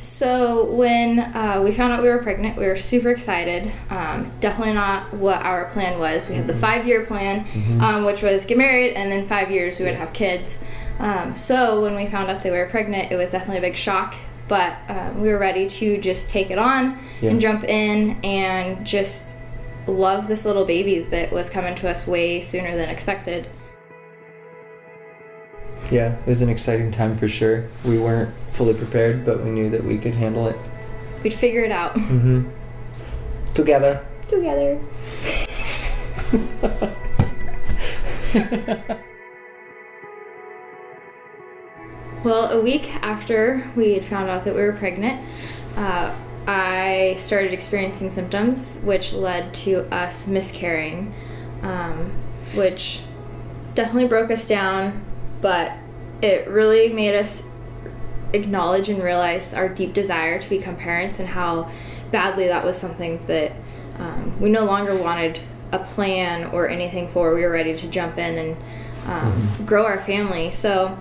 So when we found out we were pregnant, we were super excited. Definitely not what our plan was. We had the 5-year plan, which was get married and then 5 years we would have kids. So when we found out that we were pregnant, it was definitely a big shock, but we were ready to just take it on and jump in and just love this little baby that was coming to us way sooner than expected. Yeah, it was an exciting time for sure. We weren't fully prepared, but we knew that we could handle it. We'd figure it out. Together. Together. Well, a week after we had found out that we were pregnant, I started experiencing symptoms which led to us miscarrying, which definitely broke us down, but it really made us acknowledge and realize our deep desire to become parents and how badly that was something that we no longer wanted a plan or anything for. We were ready to jump in and grow our family. So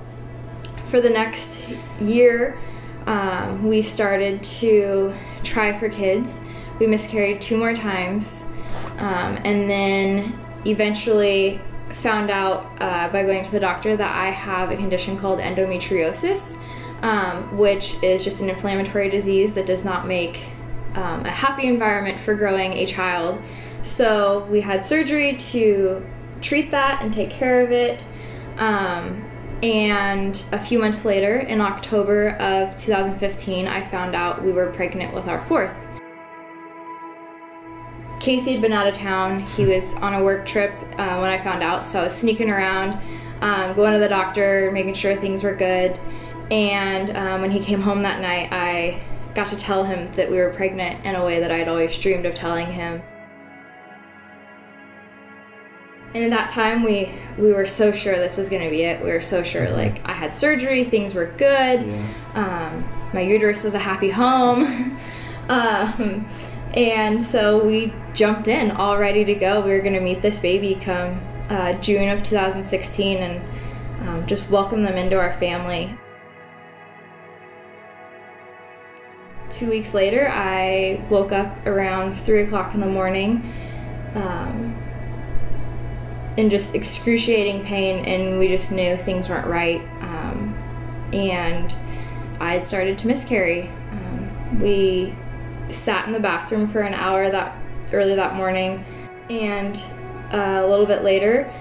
for the next year, we started to try for kids. We miscarried 2 more times, and then eventually found out by going to the doctor that I have a condition called endometriosis, which is just an inflammatory disease that does not make a happy environment for growing a child. So we had surgery to treat that and take care of it. And a few months later, in October of 2015, I found out we were pregnant with our 4th. Casey had been out of town. He was on a work trip when I found out, so I was sneaking around, going to the doctor, making sure things were good. And when he came home that night, I got to tell him that we were pregnant in a way that I'd always dreamed of telling him. And at that time, we were so sure this was gonna be it. We were so sure, like, I had surgery, things were good, my uterus was a happy home. And so we jumped in, all ready to go. We were gonna meet this baby come June of 2016 and just welcome them into our family. 2 weeks later, I woke up around 3 o'clock in the morning in just excruciating pain, and we just knew things weren't right. And I had started to miscarry. We sat in the bathroom for an hour early that morning, and a little bit later,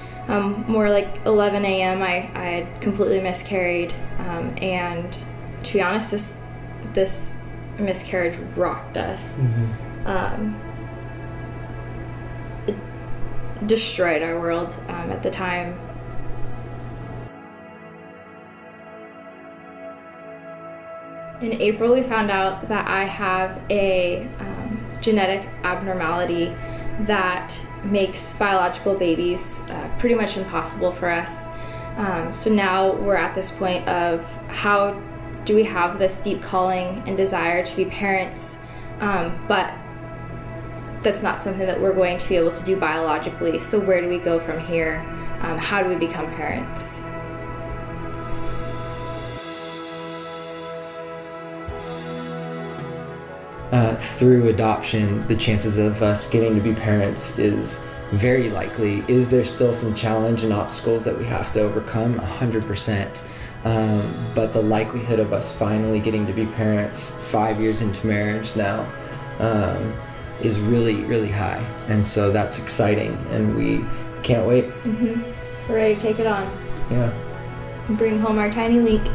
more like 11 a.m., I had completely miscarried. And to be honest, this miscarriage rocked us. It destroyed our world at the time. In April, we found out that I have a genetic abnormality that makes biological babies pretty much impossible for us. So now we're at this point of how do we have this deep calling and desire to be parents, but that's not something that we're going to be able to do biologically. So where do we go from here? How do we become parents? Through adoption, the chances of us getting to be parents is very likely. Is there still some challenge and obstacles that we have to overcome? 100%. But the likelihood of us finally getting to be parents 5 years into marriage now is really, really high. And so that's exciting, and we can't wait. We're ready to take it on. Yeah. And bring home our tiny Link.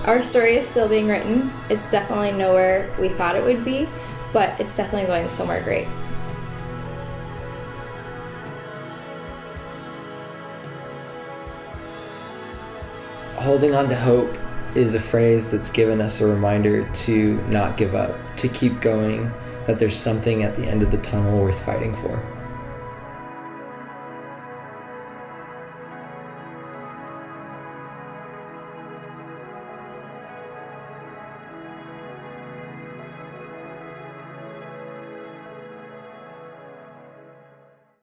Our story is still being written. It's definitely nowhere we thought it would be, but it's definitely going somewhere great. Holding on to hope is a phrase that's given us a reminder to not give up, to keep going, that there's something at the end of the tunnel worth fighting for.